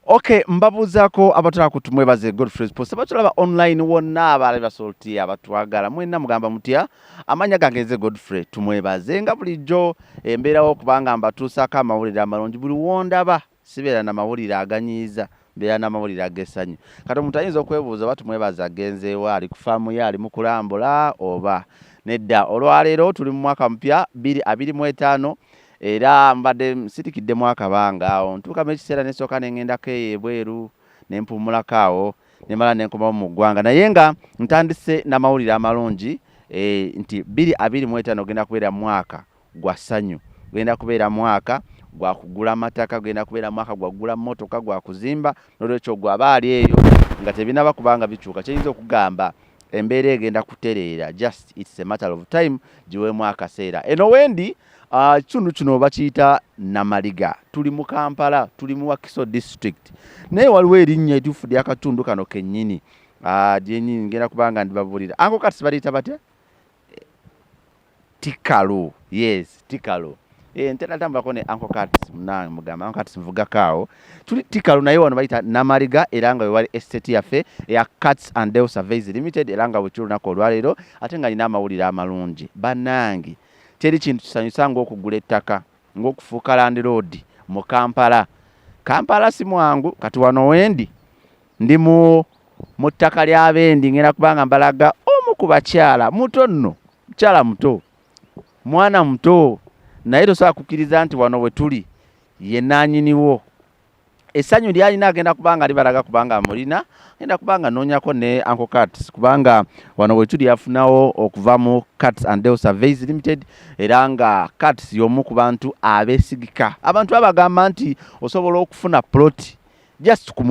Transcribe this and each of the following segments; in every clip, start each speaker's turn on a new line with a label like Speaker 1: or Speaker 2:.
Speaker 1: Okay, mbabuzaako abatala kutumwebaze Godfrey Post abatulaba online wonna abaali basolti abatwagala mwenna mugamba mutya amanya gange Godfrey tumwebaze nga bulijjo embeerawo kubanga mbatuusaako amawulire amalungi buli wondaba sibeera na mawulire aganyiiza mbeera n'amawulire ag'essanyu kati omuntu ayinza okwebuuza oba tumwebaze agenzeewa ali ku faamu ye ali mu kulambula oba nedda olwaleero tuli mu mwaka mpya 2025 era mbadde sitikidde akabanga awo ntuukamu ekiseera nesooka nengendako ebweru nempumulako awo nemala nenkomawo mu ggwanga naye nga ntandise n'amawulire amalungi nti 2025 ogenda kubeera mwaka gwa ssanyu genda kubeera mwaka gwa kugula amataka genda kubeera mwaka gwa kugula mmotoka gwa kuzimba n'olwekyo gwe aba ali eyo nga tebinaba kubanga bikyuka kyeyinza okugamba embeera egenda kutereera just it's a matter of time giweemu akaseera eno wendi kitundu kino bakiyita Namaliga tuli mu Kampala tuli mu Wakiso district naye waliwo erinnya etuufu ly'akatundu kano kennyini lyennyini ngenda kubanga ndibabuulira anko kati sibaliyita batya Tikalo yes Tikalo ntera tambulako ne anko kati munange mugamba anko kati nvugako awo tuli Tikalo naye wano bayita Namaliga era nga wewali estate yaffe eya Cats and Dale Surveys Limited era nga bwekirunako olwaleero ate nga nina amawulire amalungi bannange teri kintu kisanyusa ng'okugula ettaka ng'okufuuka landlord mu Kampala. Kampala si mwangu kati wano wendi ndi mu ttaka lya Bendi ngenda kubanga mbalaga omu ku bakyala muto nno mukyala muto mwana muto naye tosobola kukkiriza nti wano we tuli ye nanyiniwo essanyu lyalina agenda kubanga libalaga kubanga mulina agenda kubanga noonyako ne Uncle Cats kubanga wano we tuli yafunawo okuva mu Cats and Dale Surveys Limited era nga Cats y'omu ku bantu abeesigika abantu abagamba nti osobola okufuna plot just ku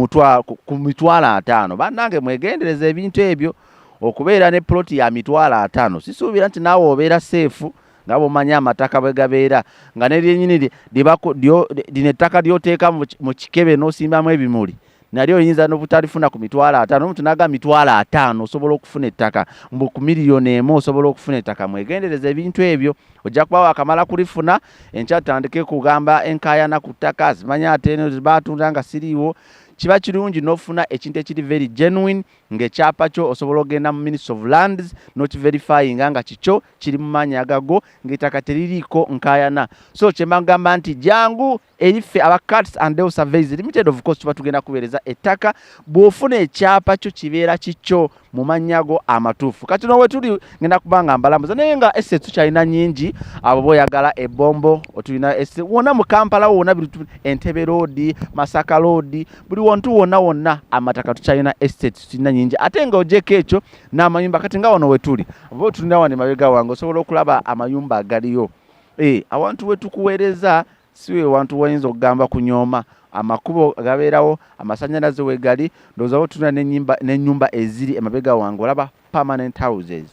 Speaker 1: mitwalo 5 bannange mwegendereza ebintu ebyo okubeera ne plot ya mitwalo 5 sisuubira nti naawe obeera seefu nga bomanya amataka bwe gabeera nga ne lyennyini lino ettaka lyoteeka mu kikebe n'osimbamu ebimuli nalyo oyinza n'obutalifuna ku mitwalo 5 omuntu naga mitwalo 5 osobola okufuna ettaka mbu ku miliyoni 1 osobola okufuna ettaka mwegendereza ebintu ebyo ojja kuba wakamala kulifuna enkya tutandike kugamba enkaayana ku ttaka zimanya ate eno zibatunda nga siriiwo kiba kirungi n'ofuna ekintu ekiri very genuine ng'ekyapa kyo osobola okugenda mu Ministry of Lands nokiverifyinga nga kikyo kiri mu maanyi agago ng'ettaka teririiko nkaayana so kyembagamba nti jangu eriffe aba Cats and Dale Surveys Limited of course tuba tugenda kuweereza ettaka bw'ofuna ekyapa kyo kibeera kikyo mu mannyago amatuufu kati nowe tuli ngenda kubanga mbalambuza naye nga essetu kyalina nnyingi abo boyagala ebombo otulina wonna mu Kampala wonna Entebbe Road Masaka Road buli wontu wonna amataka tukyalina estate tulina nnyingi ate nga ogyeko ekyo n'amayumba kati nga wano we tuli oba otulina wano emabega wange osobola okulaba amayumba agaliyo awantu we tukuweereza si we wantu wayinza okugamba kunyooma amakubo gabeerawo amasannyalaze we gali ndowooza tulina n'ennyumba eziri emabega wange olaba permanent houses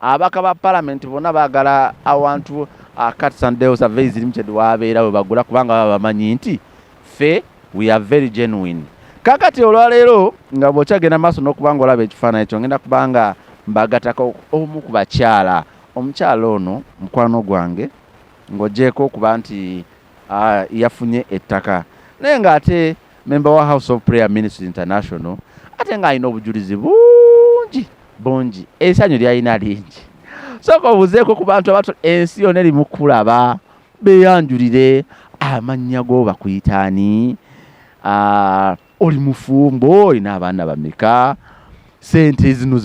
Speaker 1: abaka ba parliament bonna baagala awantu Cats and Dale Surveys Limited wabeera we bagula kubanga baba bamanyi nti ffe we are very genuine kakati olwaleero nga bw'okyagenda maaso n'okubanga olaba ekifaananyi ekyo ngenda kubanga mbagatako omu ku bakyala omukyala ono mukwano gwange ng'ogyeko okuba nti yafunye ettaka naye ng'ate member wa House of Prayer Ministries International ate ng'alina obujulizi bungi essanyu lyalina lingi sooka obuzeeko ku bantu abato ensi yonna eri mu kulaba beeyanjulire amannya go bakuyitaani oli mufumbo olina abaana bameka sente zino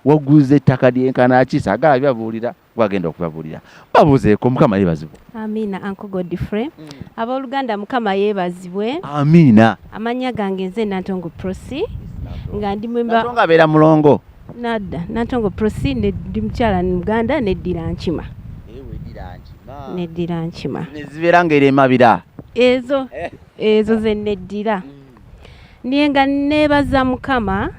Speaker 1: waguze ettaka lyenkana ki saagala byabuulira gwagenda okubabuulira babuuzeeko mukama yeebazibwe
Speaker 2: amiina Uncle Godfrey abooluganda mukama yeebazibwe
Speaker 1: amiina
Speaker 2: amannya gange nze Nantongo Prosi nga ndi mwemba
Speaker 1: Nantongo abeera mulongo
Speaker 2: nadda Nantongo Prosi ndi mukyala Muganda neddira nkima neddira nkima
Speaker 1: nezibeera ng'era emabira
Speaker 2: ezo ze neddira niye nga neebaza mukama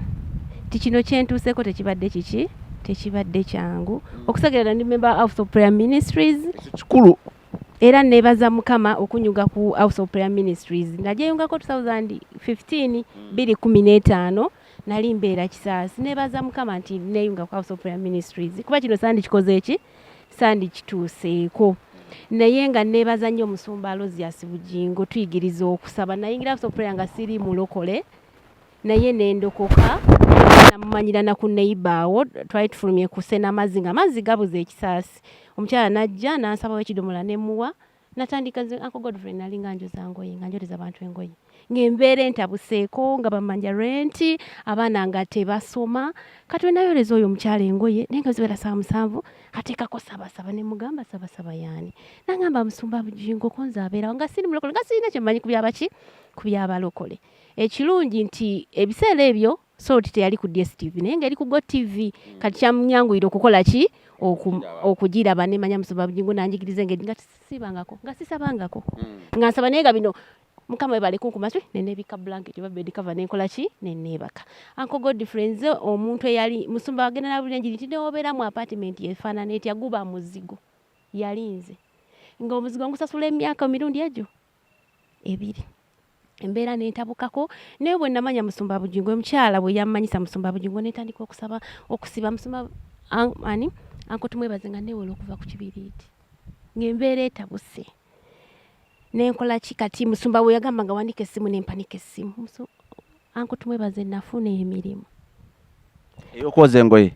Speaker 2: ti kino kyentuuseeko tekibadde kiki tekibadde kyangu okusegerera ndi member House of Prayer Ministries
Speaker 1: kikulu
Speaker 2: era neebaza mukama okunyuga ku House of Prayer Ministries najeyungako 2015 2015 nali mbeera Kisaasi neebaza mukama nti neeyunga ku House of Prayer Ministries kuba kino sandi kikoze eki sandi kituuseeko naye nga neebaza nnyo omusumba Alozias Bugingo tuyigiriza okusaba nayingira House of Prayer nga siri mulokole naye nendokoka namumanyira na ku neighbor twali tufulumye ku sena amazzi nga amazzi gabuze ekisaasi omukyala najja nansabawo ekidomola nemuwa natandika Uncle Godfrey nalinga njoza ngoye nga njoleza abantu engoye ng'embeera entabuseeko nga bamanja renti abaana nga tebasoma kati we nayoleza oyo omukyala engoye naye nga ziwera 7 ateekako sabasaba ne mugamba sabasaba yaani nangamba Musumba Bugingo ko nze abeerawo nga siri mulokole nga sirina kyemmanyi ku byabaki ku byabalokole ekirungi nti ebiseera ebyo Salt teyali ku DSTV naye ng'eri ku GoTV kati kyamunyanguyira okukola ki okugiraba nemanya Musumba Bugingo nanjigirize nga sibangako nga sisabangako nga nsaba naye nga bino Mukama ebale kunkumaswi nenebika blanket oba bed cover nenkola ki nenebaka Uncle Godfrey nze omuntu eyali Musumba agenda na bulenjiri nti neobeera mu apartment yefaanana etya guba muzigo yalinze ng'omuzigo ngusasula emyaka mirundi egyo 2 embeera nentabukako naye bwe namanya Musumba Bugingo omukyala bwe yammanyisa Musumba Bugingo netandika okusiba Musumba ani Uncle tumwebaze nga newola okuva ku kibiriiti ng'embeera etabuse nenkola kikati Musumba we yagamba nga wandika essimu nempanika essimu Uncle tumwebaze nafuna emirimu
Speaker 1: eyokoze engoye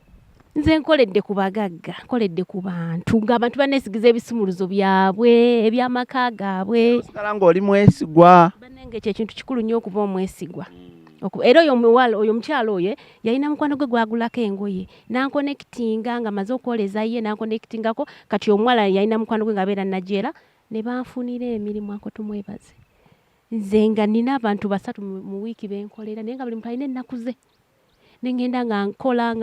Speaker 2: nze nkoledde ku bagagga nkoledde ku bantu ng'abantu banesigiza ebisumuluzo byabwe ebyamaka gaabwe
Speaker 1: osigala ng'oli mwesigwa
Speaker 2: banenge ekyo ekintu kikulu nnyo okuba omwesigwa era oyo omuwala oyo omukyala oyo yalina mukwano gwe gwagulako engoye nankonekitinga nga maze okwoleza ye nankonekitingako kati omuwala yalina mukwano gwe ng'abeera Najera ne banfunira emirimu Uncle tumwebaze nze nga nina abantu 3 mu wiiki benkolera naye nga buli muntu alina ennaku ze nengenda nga nkola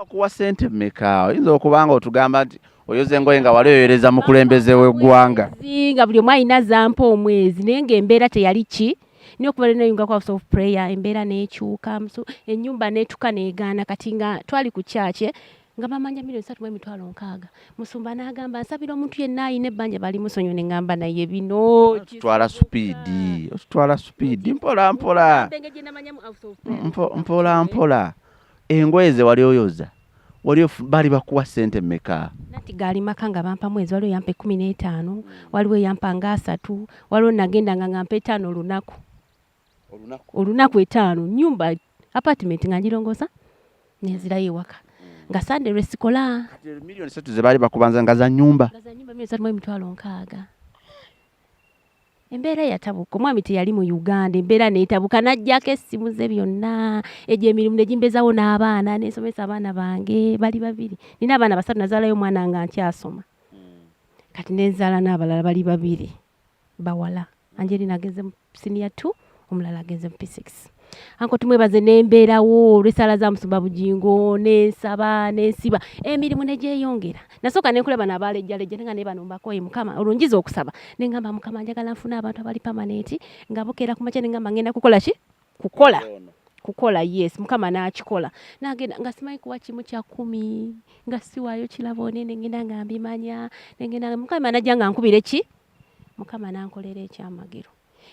Speaker 1: kuwa sente mmeka oyinza okubanga otugamba nti oyoza engoye nga wali oyoereza mu kulembeze w'eggwanga
Speaker 2: nga buli omu alina zampa omwezi naye ng'embeera teyali ki niyo okuba neyunga ku House of Prayer embeera nekyuka ennyumba netuka neegaana kati nga twali ku kyakye nga bamanja $3,600,000 Musumba n'agamba nsabira omuntu yenna ayina ebbanja bali musonyo ne ngamba naye bino
Speaker 1: otutwala supiidi mpola mpola engoye ze wali oyoza bali bakuwa sente mmeka
Speaker 2: nati gaali maka nga bampa mwezi waliwo yampa 15 waliwo yampa nga 3 waliwo nagenda nga ngampa 5 olunaku 5 nyumba apartment nga ngirongosa nezirayo ewaka nga Sunday resikola
Speaker 1: milioni 3 ze bali bakubanza nga za nyumba
Speaker 2: $3,600,000 embeera yatabuka omwami teyali mu Uganda embeera neetabuka najjako essimu ze byonna egyo emirimu negimbezawo n'abaana nesomesa abaana bange bali 2 nina abaana 3 nazaalayo omwana nga nkyasoma kati nenzaala n'abalala bali 2 bawala Angelina ageze mu senior 2 omulala ageze mu P6 Uncle tumwebaze nembeerawo olw'essaala za Musumba Bugingo nensaba nensiba emirimu negyeyongera nasooka nenkulaba n'abaalejjalejja nenga ne bano mbakoye Mukama olungiza okusaba nengamba Mukama njagala nfuna abantu abali permanent nga bukeera ku makya nengamba ngenda kukola ki kukola yes Mukama n'akikola nagenda nga simanyi kuwa kimu kya 10 nga siwaayo kirabo nene ngenda nga mbimanya nengenda Mukama najja nga nkubire ki Mukama nankolera ekyamagiro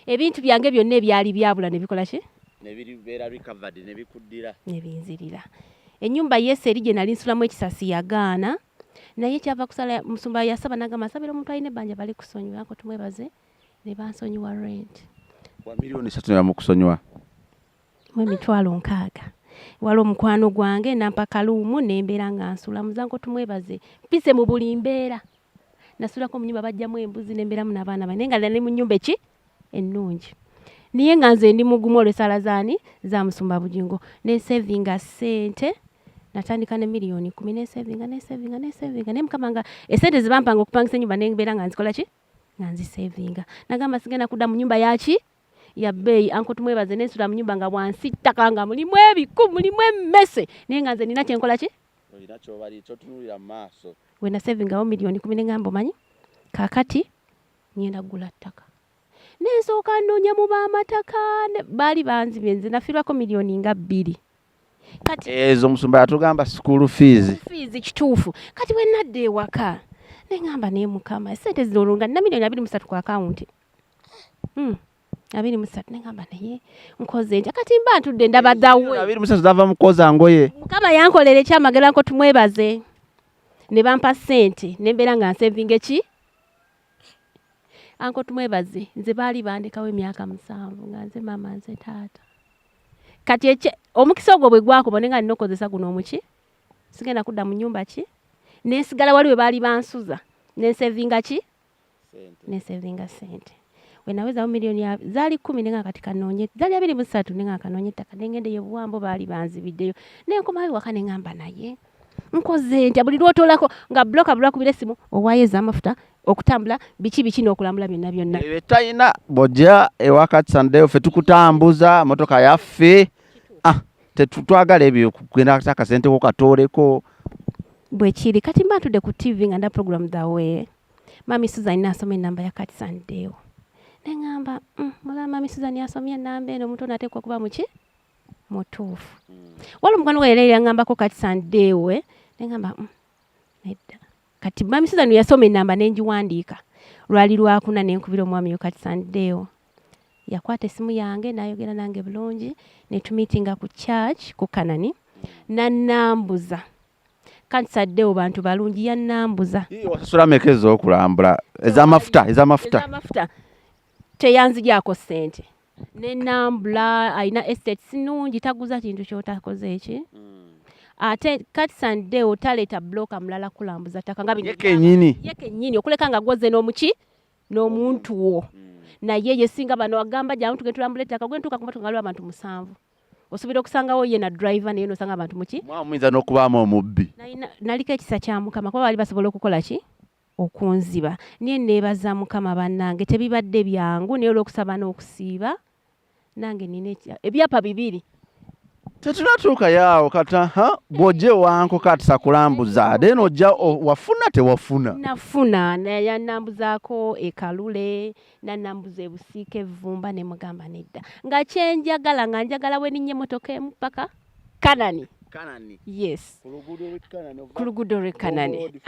Speaker 2: ebintu byange byonna ebyali byabula ne bikola ki
Speaker 1: nebiribeera recovered nebikuddira
Speaker 2: nebinzirira ennyumba yese eri gye nali nsulamu ekisasi yagaana naye kyava kusala Musumba yasaba nagamba asabira omuntu alina ebbanja bali kusonyiwa Uncle tumwebaze ne bansonyiwa rent
Speaker 1: wa milioni 3 mu kusonyiwa
Speaker 2: $6,000 waliwo omukwano gwange nampa kaluumu nembeera nga nsula Uncle tumwebaze mpise mu buli mbeera nasulako mu nnyumba bajjamu embuzi nembeeramu n'abaana bane nga nali mu nnyumba eki ennungi niye nga nze ndi mugumu olw'essaala zaani za Musumba Bugingo nesevinga sente natandika ne milioni 10 nesevinga ne Mukama nga esente zibampanga okupangisa ennyumba nembeera nga nzikola ki nga nzisevinga nagamba sigenda kudda mu nnyumba yaki ya bbeeyi Uncle tumwebaze nensula mu nnyumba nga bwansi ttaka nga mulimu ebiku mulimu emmese naye nga nze nina kyenkola ki
Speaker 1: olina kyobali kyotunulira mu maaso
Speaker 2: we nasevingawo milioni 10 nengamba omanyi kaakati ngenda kugula ttaka nensooka nnoonya mu b'amataka baali banzibye nze nafiirwako milioni nga 2 kati
Speaker 1: ezo Musumba yatugamba school fees
Speaker 2: kituufu kati bwe nadda ewaka nengamba naye Mukama esente zirolunga nina milioni 23 ku akawunti 23 nengamba naye nkoze ntya kati mba ntudde ndaba dawe
Speaker 1: 23 zava mukoza ngoye
Speaker 2: Mukama yankolera ekyamagera Uncle tumwebaze ne bampa sente nembeera nga nsevinga eki anko tumwebaze nze baali bandekawo emyaka 7 nga nze mama nze taata kati omukisa ogwo bwe gwakuba nenga nina okozesa guno omuki sigenda kudda mu nyumba ki nensigala wali we baali bansuza nensevinga ki nensevinga sente wenawezawo miliyoni zaali 10 nenga kati kanoonye zaali 23 nenga kanoonye ettaka nengendeyo buwambo baali banzibiddeyo nenkomayo waka nengamba naye nkoze nti buli lwotolako nga bloka kubira essimu owayeza amafuta okutambula biki n'okulambula byonna
Speaker 1: ebe talina bojja ewaka Sunday ffe tukutambuza motoka yaffe tetutwagala ebyo kugenda akasente ko katooleko
Speaker 2: bwe kiri kati mba tudde ku TV nga nda program dawe mami Susan nasoma enamba ya Kati Sunday nengamba mala mami Susan yasomye enamba eno omuntu nateekwa kuba muki mutuufu waliwo mukwano gwe yali yangambako Kati Sunday we nengamba nedda kati mami Susan yasoma enamba nenjiwandiika lwali lwakuna nenkubira omwami yo Kati Sunday yakwata esimu yange nayogera nange bulungi netumitinga ku church ku Kanani nanambuza Kati Sunday bantu balungi yanambuza
Speaker 1: wasasula mekezo okulambula ezamafuta teyanzijako sente nenambula aina estate sinungi taguza kintu kyotakoze eki ate Kati Sunday otaleta bloka mulala kulambuza taka nga yeke nyini
Speaker 2: okuleka nga gwoze n'omuki n'omuntu wo naye yesinga bano agamba jangu tugetulambula ettaka gwentuuka ku motoka ngaliwo abantu 7 osubira okusangawo ye na driver naye nosanga abantu muki
Speaker 1: mwamuyinza n'okubaamu omubbi
Speaker 2: naliko ekisa kya Mukama kuba bali basobola okukola ki okunziba niye neebaza Mukama bannange tebibadde byangu naye olw'okusaba n'okusiiba nange nina ebyapa 2
Speaker 1: tetunatuuka yaawo kata bw'ojja ewanko katisa kulambuza ate n'ojja wafuna tewafuna
Speaker 2: nafuna yanambuzaako ekalule nanambuza ebusiika evvumba ne mugamba nedda nga kyenjagala nga njagala we ninnya emmotoka emu paka Kanani yes ku luguudo lw'e Kanani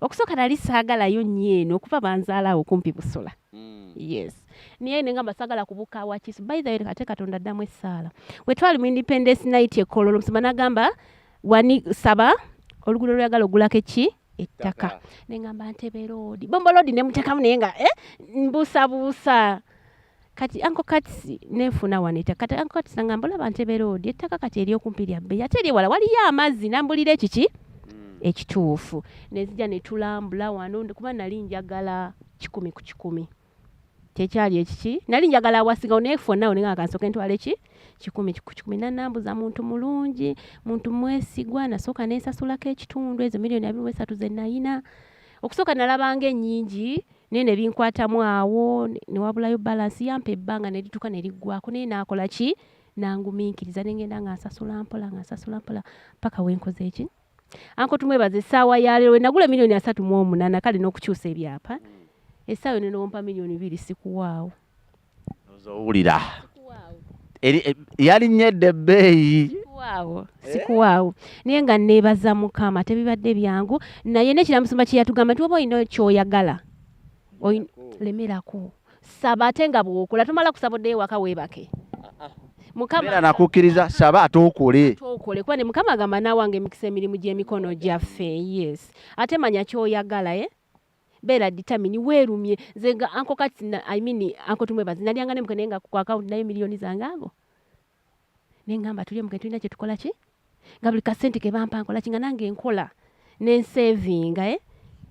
Speaker 2: okusooka nali saagalayo nnyo eno okuva banzaalawo kumpi Busola yes niye nengamba saagala kubuka wakisu by the way kate Katonda addamu essaala we twali mu Independence night ekololo omusumba nagamba wani saba oluguudo lweyagala ogulako eki ettaka nengamba Ntebe road Bombo road nemutekamu naye nga mbuusabuusa kati anko Kati nefuna waneta kati anko Kati nangamba olaba Ntebe road ettaka kati eri okumpi lya bbeeyi ate eri ewala waliyo amazzi nambulira ekiki ekituufu nezija netulambula wano kuba nali njagala 10 ku 10 tekyali ekiki nali njagala awasingawo nefuna onenga akansooka ntwala eki 10 ku 10 nanambuza muntu mulungi muntu mwesigwa nasooka nensasulako ekitundu ezo miliyoni 23 ze nayina okusooka nalabanga ennyingi naye ne binkwatamu awo ne wabulayo balansi yampa ebbanga ne lituuka ne liggwako naye naakola ki nangumiikiriza nengenda nga nsasula mpola paka wenkoze eki anko tumwebaze essaawa yaleero nagula miliyoni 38 kale n'okukyusa ebyapa essaawa nenowompa miliyoni 2 sikuwaawo
Speaker 1: ozowulira yali nnyedde ebbeeyi
Speaker 2: sikuwaawo naye nga neebaza Mukama tebibadde byangu naye n'ekiramusumba kye yatugamba nti oba olina kyoyagala lemerako saba ate nga bw'okola tomala kusaba oddeyo waka weebake
Speaker 1: Mukama nakukkiriza saba ate okole
Speaker 2: kuba ne Mukama agamba naawange emikisa emirimu gy'emikono gyaffe yes ate manya kyoyagala beera determine weerumye nze nga anko Kati anko tumwebazi nalyanga nemuke naye nga ku account nayo miliyoni zange ago nengamba tulye muke tulina kye tukola ki nga buli kasente ke bampa nkola ki nga nange nkola nensevinga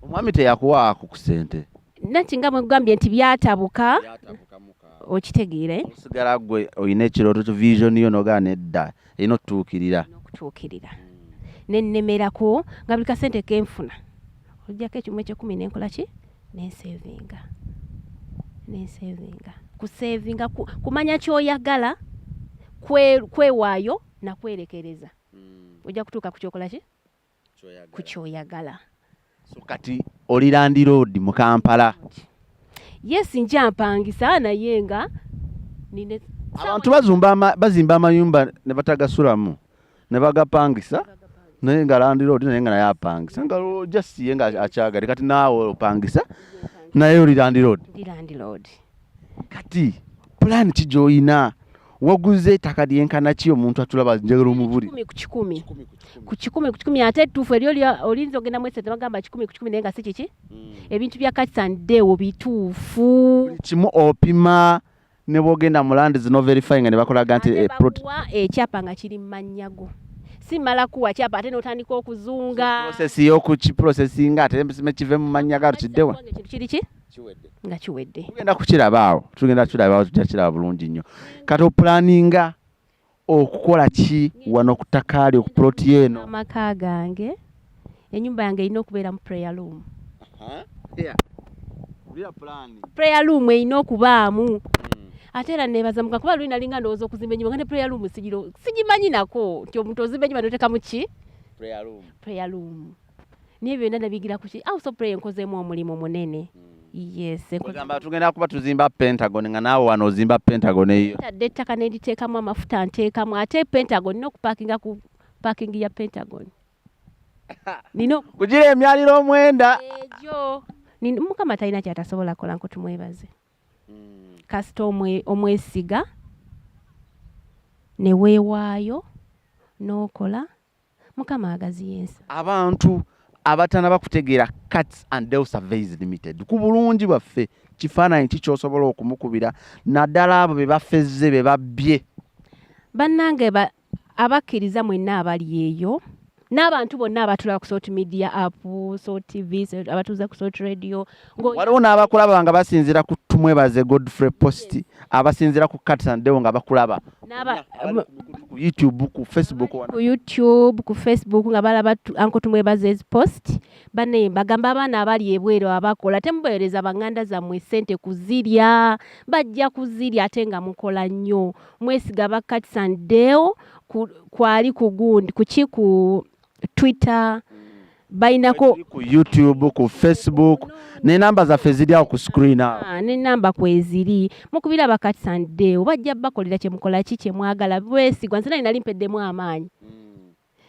Speaker 1: omwami teyakuwaako ku sente
Speaker 2: nati nga mwegambye nti byatabuka okitegeere
Speaker 1: osigala gwe olina ekirooto kyo vision yo nogaa nedda erina okutuukirira nennemerako nga buli kasente kenfuna ojjako ekimu ekyekumi nenkola ki nensevinga kusevinga kumanya kyoyagala kwewaayo nakwerekereza ojja kutuuka ku kyokola ki ku kyoyagala so kati oli Land Road mu Kampala
Speaker 2: yes njampangisa naye nga
Speaker 1: abantu bazimba amayumba ne batagasulamu ne bagapangisa naye nga Land Road naye nga naye apangisa nga ojasiye nga akyagale kati naawe opangisa naye oli Land Road
Speaker 2: kati
Speaker 1: plan ki gy'olina waguze ettaka lyenkana ki omuntu atulaba njagala omubuli
Speaker 2: ku kikumi ate ettuufu eryo olinza ogenda mu esente bagamba kikumi naye nga si kiki ebintu bya Cats and Deo bituufu
Speaker 1: kimu opima ne bwogenda mu land zino verifying ne bakolaga nti
Speaker 2: ekyapa nga kiri mu mannya go si mala kuwa kyapa ate n'otandika okuzunga
Speaker 1: process y'okukiprocessinga ate kive mu mannya gato kiddewa
Speaker 2: kiriki nga kiwedde
Speaker 1: tugenda kukirabaawo tujja kiraba bulungi nnyo kati opulaninga okukola ki wano ku ttaka lyo ku ploti eno
Speaker 2: amaka gange ennyumba yange erina okubeera mu prayer room prayer room erina okubaamu ate era neebaza muka kuba luli nalinga ndowooza okuzimba ennyumba nga ne prayer room sigimanyi nako nti omuntu ozimba ennyumba n'oteekamu ki prayer room niye byonna nabigira ku ki house of prayer nkozeemu omulimu munene yes
Speaker 1: kugamba tugenda kuba tuzimba Pentagon nga naawe wano ozimba Pentagon eyo
Speaker 2: tadde ettaka n'eriteekamu amafuta nteekamu ate Pentagon nina okupakinga ku parking ya Pentagon nino
Speaker 1: kugira emyaliro omwenda
Speaker 2: egyo mukama talina kyatasobola kola nko tumwebaze kasita omwesiga ne weewaayo n'okola mukama agaziyensa
Speaker 1: abantu abatana bakutegeera Cats and Deo Surveys Limited ku bulungi bwaffe kifaananyi kikyosobola okumukubira naddala abo be bafezze be babbye
Speaker 2: bannange abakkiriza mwenna abali eyo n'abantu bonna abatulaba ku social media app so TV abatuuza ku social radio
Speaker 1: waliwo n'abakulaba nga basinzira ku tumwebaze Godfrey Post abasinzira ku Cats and Deo nga bakulaba ku YouTube ku Facebook
Speaker 2: ku Facebook nga balaba anko tumwebaze post bane bagamba abaana abali ebwero abakola temubeereza banganda zammwe sente kuzirya bajja kuzirya ate nga mukola nnyo mwesiga ba Cats and Deo kwali kugundi ku Twitter bainako
Speaker 1: ku YouTube ku Facebook ne namba zaffe ziri awo ku screen awo
Speaker 2: ne namba kweziri mukubira ba Cats and Deo bajja bakolera kye mukola ki mwagala bwesigwa nze nali mpeddemu amaanyi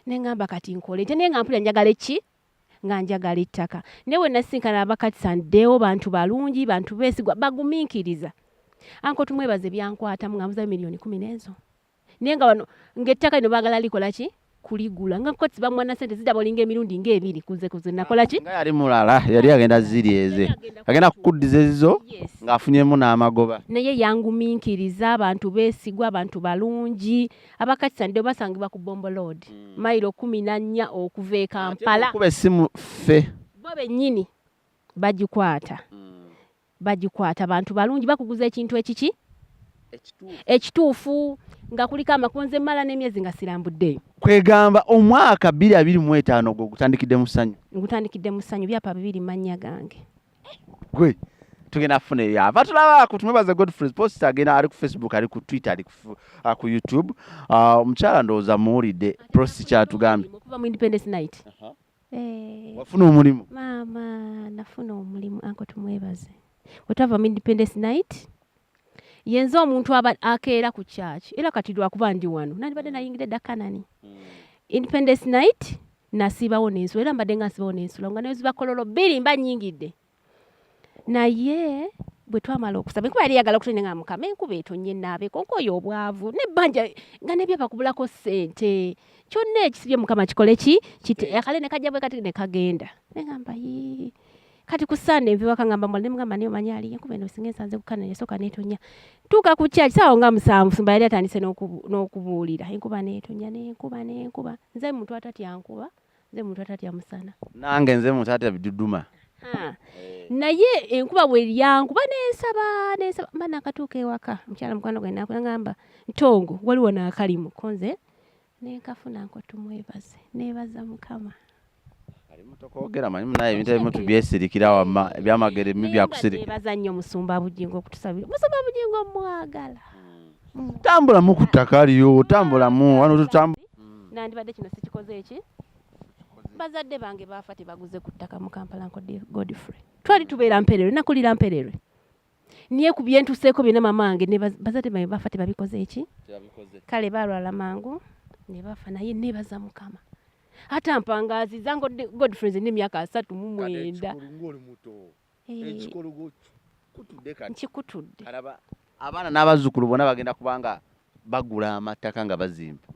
Speaker 2: nengamba kati nkole nte nenga mpulira njagala ki nga njagala ettaka newe nasinkana aba Cats and Deo bantu balungi bantu besigwa bagumiikiriza anko tumwebaze byankwata mungamuza milioni 10 nezo nenga wano ng'ettaka lino baagala likola ki kuligula nga Cats bamwana sente zidabolinga emirundi ng'ebiri kuze nakola ki
Speaker 1: nga yali mulala yali agenda zirieze agenda kukuddiza ezizo ng'afunyemu n'amagoba
Speaker 2: naye yangumiikiriza abantu beesigwa abantu balungi aba Cats and Deo basangibwa ku Bombo Road mayiro 14 okuva e Kampala
Speaker 1: kuba essimu ffe
Speaker 2: bo bennyini bagikwata abantu balungi bakuguza ekintu ekiki ekituufu nga kuliko amakonze mala n'emyezi nga sirambuddeyo
Speaker 1: kwegamba omwaka 2025 gwe gutandikidde mu ssanyu
Speaker 2: ngutandikidde mu ssanyu byapa 2 mannya gange
Speaker 1: gwe tugenda kufuna ebyava tulaba ku tumwebaze Godfrey Post agenda ali ku Facebook ali ku Twitter ali ku YouTube omukyala ndowooza muwulidde Post kyatugambye
Speaker 2: okuva mu Independence Night
Speaker 1: wafuna omulimu
Speaker 2: maama nafuna omulimu anko tumwebaze wetwava mu Independence Night yenza omuntu akeera ku church era kati lwakuba ndi wano nandibadde nayingidde dda Kanani Independence Night nasiibawo n'ensula era mbadde nga nsibawo n'ensula nga neziba kololo 2 mba nnyingidde naye bwe twamala okusaba enkuba yali yagala okutonnya nga mukama enkuba etonnya enaabe konkoyo obwavu nebbanja nga nebyapa kubulako ssente kyonna ekisibye mukama kikole ki akale ne kajja bwe kati ne kagenda negamba kati kusande envi waka ngamba mwalimu ngamba niyo manyali enkuba eno singa ensanze kukana yesooka neetonya tuuka ku kyaki saawa nga 7 Sumba yali atandise n'okubuulira enkuba neetonya n'enkuba nze muntu atatya nkuba nze muntu atatya musana
Speaker 1: nange nze muntu atatya biduduma
Speaker 2: naye enkuba bweryankuba nensaba mba nakatuuka ewaka mukyala mukwano gwe nakugamba ntongo waliwo naakalimu konze nenkafuna nko tumwebaze neebaza mukama
Speaker 1: mutokoogera manyi munaye ebintu ebimu tubyesirikira wamma ebyamagere ebimu byakusirikira
Speaker 2: neebaza nnyo musumba bugingo okutusabira musumba bugingo mwagala
Speaker 1: tambulamu ku ttaka liyo tambulamu wano tutambula
Speaker 2: nandibadde kino sikikoze eki bazadde bange baafa tebaguze ku ttaka mu Kampala nko Godfrey twali tubeera Mpererwe nakulira Mpererwe niye ku byentuseeko byonna mamange bazadde bange baafa tebabikoze eki kale balwala mangu ne bafa naye neebaza mukama hata mpangazi zango Godfrey ni myaka 39
Speaker 1: nkikutudde abaana n'abazzukulu bonna bagenda kubanga bagula amataka nga bazimba